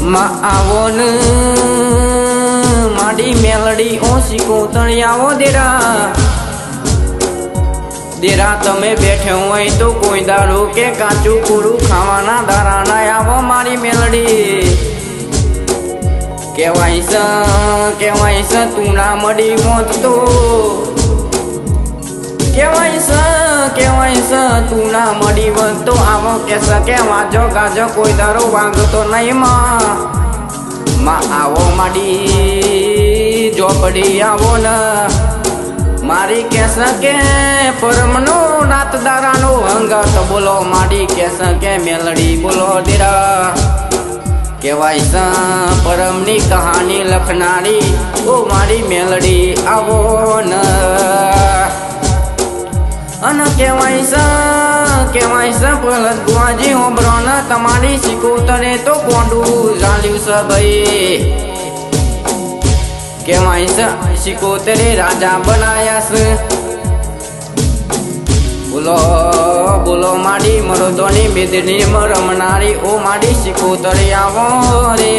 માં આવો ને માડી મેલડી ઓછી કોતણી આવો દેરા તમે બેઠે હોય તો કોઈ દારૂ કે કાચું પૂરું ખાવાના દારાના આવો મારી મેલડી કેવાય છે તું ના મળી મોત તો કેવાય છે તું ના મળી વત તો આવો કે વાજો ગાજો કોઈ દારો વાગતો નહીં માં આવો માડી જોપડી આવો ને મારી કે પરમનો નાત દારાનો હંગાત બોલો માડી કે મેલડી બોલો દેરા કેવાય છે પરમની કહાની લખનારી ઓ મારી મેલડી આવો ને અને કેવાય છે પલત ગુવાજી હોબરો ને તમારી સિકોતરે તો કોંડું ચાલ્યું છે ભાઈ કેવાય છે સિકોતરે રાજા બનાયા છે બોલો માડી મરોદોની બેદની રમનારી ઓ માડી સિકોતરે આવો રે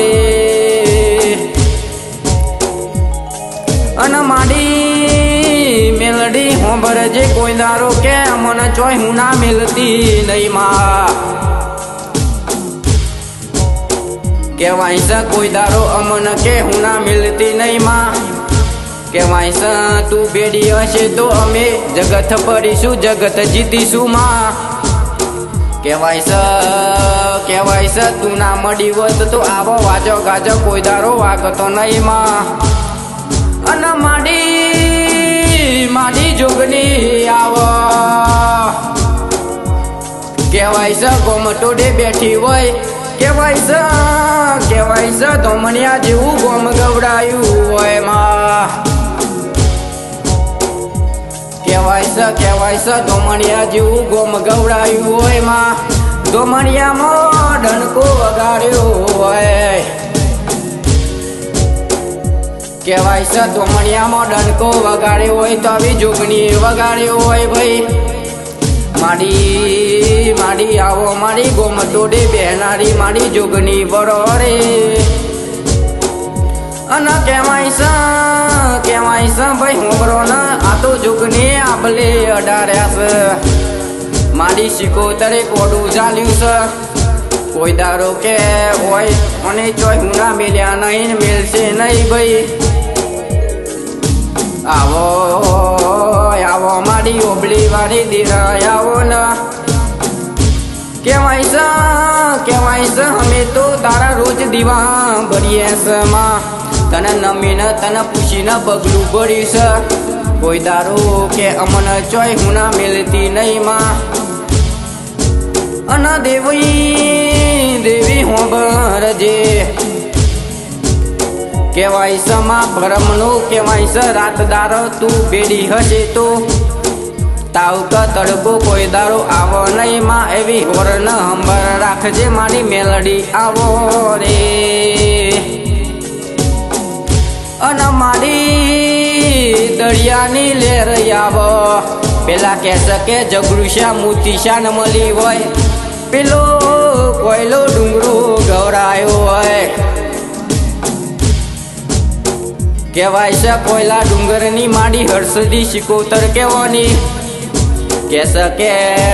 અને માડી મેલડી હોંભર જે કોઈ દારો કે મને ચોય હું ના મેલતી નહીં માં કેવાય છે કોઈ દારો અમન કે હું ના મેલતી નહીં માં કેવાય છે તું બેડી હશે તો અમે જગત ફરીશું જગત જીતીશું માં કેવાય છે તું ના મળી હોત તો આવો વાજો ગાજો કોઈ દારો વાગતો નહીં માં અને માડી જોગની આવો કેવાય છે ગોમટોડે બેઠી હોય કેવાય છે ધોમણિયા જેવું ગોમ ગવડાયું હોય માં કેવાય છે ધોમણિયા જેવું ગોમ ગવડાયું હોય માં ધોમણિયામાં ડણકો વગાડ્યો હોય કેવાય છે ધોમણિયામાં ડણકો વગાડ્યો હોય તો આવી જોગણી વગાડ્યો હોય ભાઈ માડી આવો મારી ગોમટોડે બેહનારી મારી જોગની બરોરે અને કેવાય છે ભાઈ હોબરો ને આ તો જોગની આબલે અડાડ્યા છે મારી સિકોતરે કોડું ચાલ્યું છે કોઈ દારો કે હોય અને ચોય હું ના મેલ્યા નહીં મેલશે નહીં ભાઈ આવો મારી ઓબલી વાળી દીરા આવો ને કેવાય છે અમે તો તારા રોજ દીવા ભરીએ છે માં તને નમીને તને પૂછીને પગલું ભર્યું છે કોઈ દારો કે અમને ચોય હું ના મેલતી નહીં માં અને દેવી હોંભરજે કેવાય છે માં ભરમનો કેવાય છે રાતદારો તું બેડી હશે તો તાવ કા તડકો કોઈ દારો આવો નહીં માં એવી હોર ન હંબર રાખજે મારી મેલડી આવો રે અને મારી દરિયાની લેર આવો પેલા કે જગરુશા મોતીશા ન મળી હોય પેલો કોયલો ડુંગરો ગવરાયો હોય કેવાય છે કોયલા ડુંગરની માડી હર્ષદી સિકોતર કેવાની કે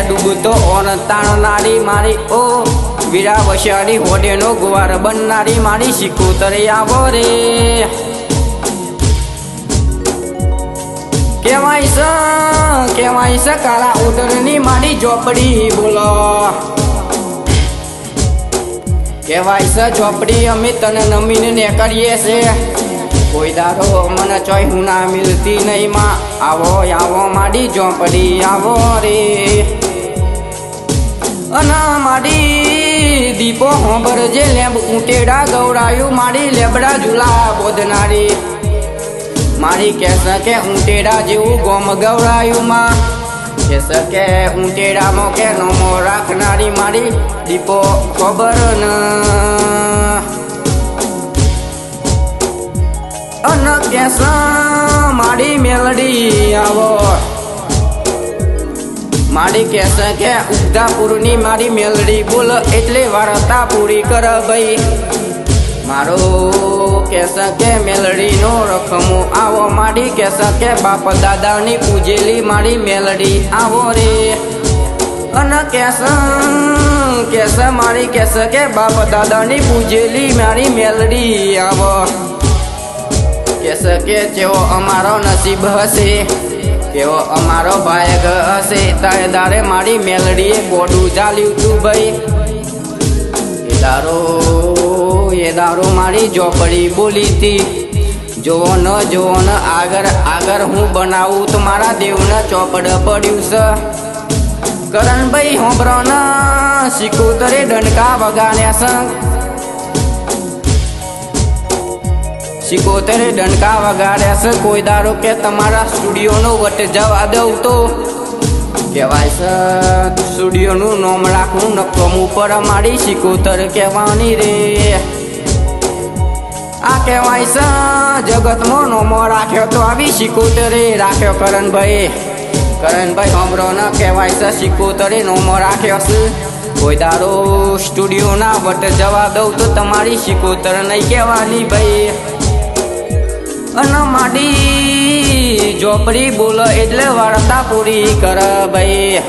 ડૂબતો ઓન તાણનારી મારી ઓ વીરા વસાડી હોડેનો ગુવાર બનનારી મારી સિકોતરે આવો રે કેવાય છે કાળા ઉદરની મારી ચોપડી બોલો કેવાય છે ચોપડી અમે તને નમીને ને કરીએ છે કોઈ દારો મને ચોય હું ના મિલતી નહીં માં આવો માડી ચોપડી આવો રે અને માડી દીપો હોંભર જે લેબ ઊંટેડા ગવડાયું માડી લેબડા ઝૂલા બોધનારી મારી કે ઊંટેડા જેવું ગોમ ગવડાયું માં કે ઊંટેડામાં કે નોમો રાખનારી મારી દીપો ખબર ન અન કેસા માડી મેલડી આવો માડી કેસે કે ઉગતા પુરની મારી મેલડી બોલ એટલે વાર્તા પૂરી કર ભાઈ મારો કેસ કે મેલડીનો રખમો આવો માડી કેસ કે બાપ દાદાની પૂજેલી મારી મેલડી આવો રે અને કેસ મારી કેસ કે બાપ દાદાની પૂજેલી મારી મેલડી આવો કેસ કે જેવો અમારો નસીબ હશે કેવો અમારો ભાયગ હશે તારે મારી મેલડીએ ગોડું ચાલ્યું તું ભાઈ એ દારો મારી ઝોપડી બોલી તી જોવો ન આગળ હું બનાવું તો મારા દેવને ચોપડ પડ્યું છે કરણભાઈ હોંભરો ન સિકોતરે ડંકા વગાડ્યા સિકોતરે ડંકા વગાડ્યા છે કોઈ દારો કે તમારા સ્ટુડિયોનો વટ જવા દઉં તો કહેવાય છે સ્ટુડિયોનું નામ રાખવું નકમ ઉપર મારી સિકોતર કહેવાની રે આ કહેવાય છે જગતમાં નોમો રાખ્યો તો આવી સિકોતરે રાખ્યો કરણભાઈ હોંભરો ન કહેવાય છે સિકોતરે નોમો રાખ્યો છે કોઈ દારો સ્ટુડિયોના વટ જવા દઉં તો તમારી સિકોતર નહીં કહેવાની ભાઈ અને માડી ઝોપડી બોલ એટલે વાર્તા પૂરી કર ભાઈ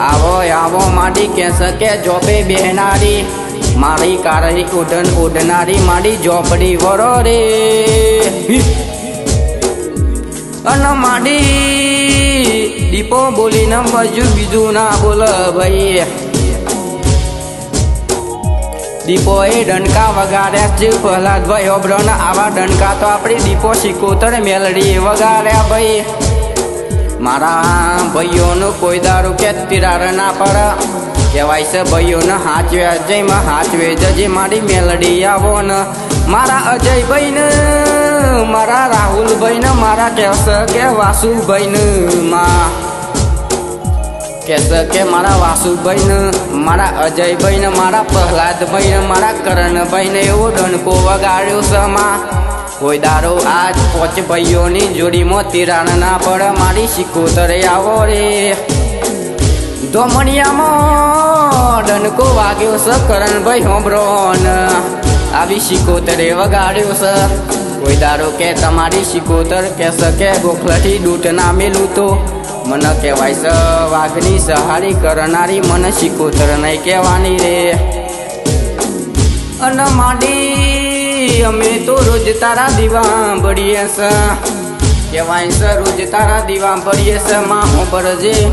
આવો માડી કેસ કે જોબે બેહનારી મારી કાળી ઓઢનારી માડી ઝોપડી વરો રે અને માડી દીપો બોલીને બીજું ના બોલ ભાઈ દીપોએ ડંકા વગાડ્યા છે પ્રહલાદભાઈ હોંભરો ને આવા ડંકા તો આપણી દીપો સિકોતર મેલડી વગાડ્યા ભાઈ મારા ભાઈઓનું કોઈ દારૂ કે તિરાર ના પર કહેવાય છે ભાઈઓને હાચવે જજે મારી મેલડી આવો ને મારા અજયભાઈ ને મારા રાહુલભાઈ ને મારા કહેશે કે વાસુભાઈ ને કહેશે કે મારા વાસુભાઈ ને મારા અજયભાઈ ને મારા પ્રહલાદભાઈ ને મારા કરણભાઈ ને એવો ડંકો વગાડ્યો છે કોઈ દારો આજ પોચ ભાઈઓની જોડીમાં તિરાણ ના પડે મારી સિકોતરે આવો રે ધોમણિયામાં ડંકો વાગ્યો છે કરણભાઈ હોંભરો ને આવી સિકોતરે વગાડ્યો છે કોઈ દારો કે તમારી સિકોતર કહેશે કે ગોખલાથી દૂધ ના મેલું તો મને કહેવાય છે વાઘની સહારી કરનારી મને સિકોતર નહીં કહેવાની રે અને માડી અમે તો રોજ તારા દીવા બળીએ છે કહેવાય છે રોજ તારા દીવા બળીએ છે માં હું ભરજે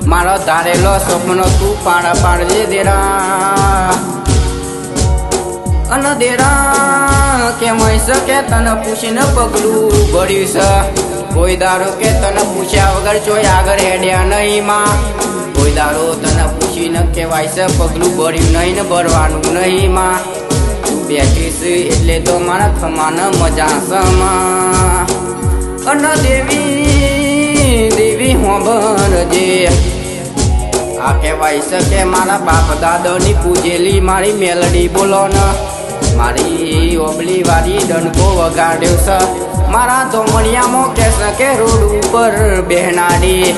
મારો ધારેલો સપનો તું પાડજે દેરા અને દેરા કહેવાય છે કે તને પૂછીને પગલું ભર્યું છે કોઈ દારો કે તને પૂછ્યા વગર ચોય આગળ હેડ્યા નહીં માં કોઈ દારો તને પૂછીને કહેવાય છે પગલું ભર્યું નહીં ને ભરવાનું નહીં માં તું બેઠીશ એટલે તો મારા ખમાને મજા છે અને દેવી હોંભરજે આ કહેવાય છે કે મારા બાપ દાદાની પૂજેલી મારી મેલડી બોલો ને મારી ઓબલી વાળી ડંકો વગાડ્યો છે મારા ધોમણિયામાં કહેશે કે રોડ ઉપર બેહનારી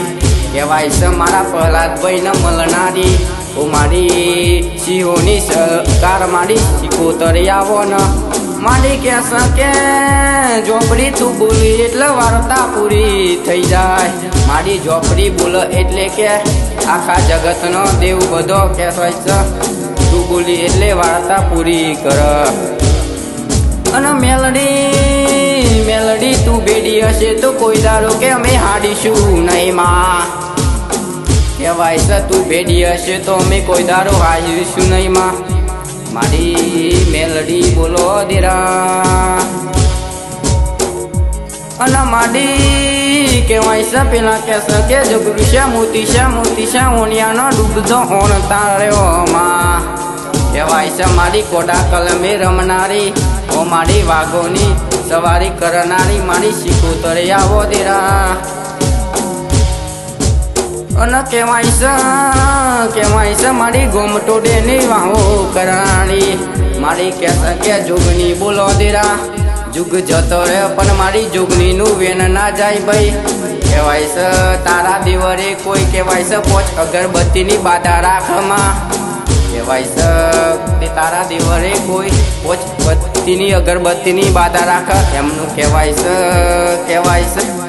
કહેવાય છે મારા પ્રહલાદભાઈ ને મળનારી ઓ મારી સિંહોની સરકાર મારી સિકોતરે આવો ને મારી કહેશે કે ઝોપડી તું બોલી એટલે વાર્તા પૂરી થઈ જાય મારી ઝોપડી બોલ એટલે કે આખા જગતનો દેવ બધો કહેવાય છે તું બોલી એટલે વાર્તા પૂરી કર અને મેલડી તું બેડી હશે તો કોઈ દારો કે અમે હાડીશું નહીં માં કહેવાય છે તું બેડી હશે તો અમે કોઈ દારો હાડીશું નહીં માં મારી મેલડી બોલો દેરા અને માડી કહેવાય છે પેલા કહેશે કે જગરુષા મોતીશા ઓણિયાનો ડૂબજો ઓણ તાર્યો માં કહેવાય છે મારી કોડા કલમે રમનારી ઓ મારી વાઘોની સવારી કરનારી મારી સિકોતરે આવો દેરા અને કહેવાય છે મારી ગોમટોડેની વાહો કરનારી મારી કહેશે કે જોગની બોલો દેરા જુગ જતો રહે પણ મારી જોગણીનું વેન ના જાય ભાઈ કહેવાય છે તારા દેવરે કોઈ કહેવાય છે પોચ અગરબત્તીની બાધા રાખમાં કહેવાય છે તે તારા દેવરે કોઈ પોચ બત્તીની અગરબત્તીની બાધા રાખ એમનું કહેવાય છે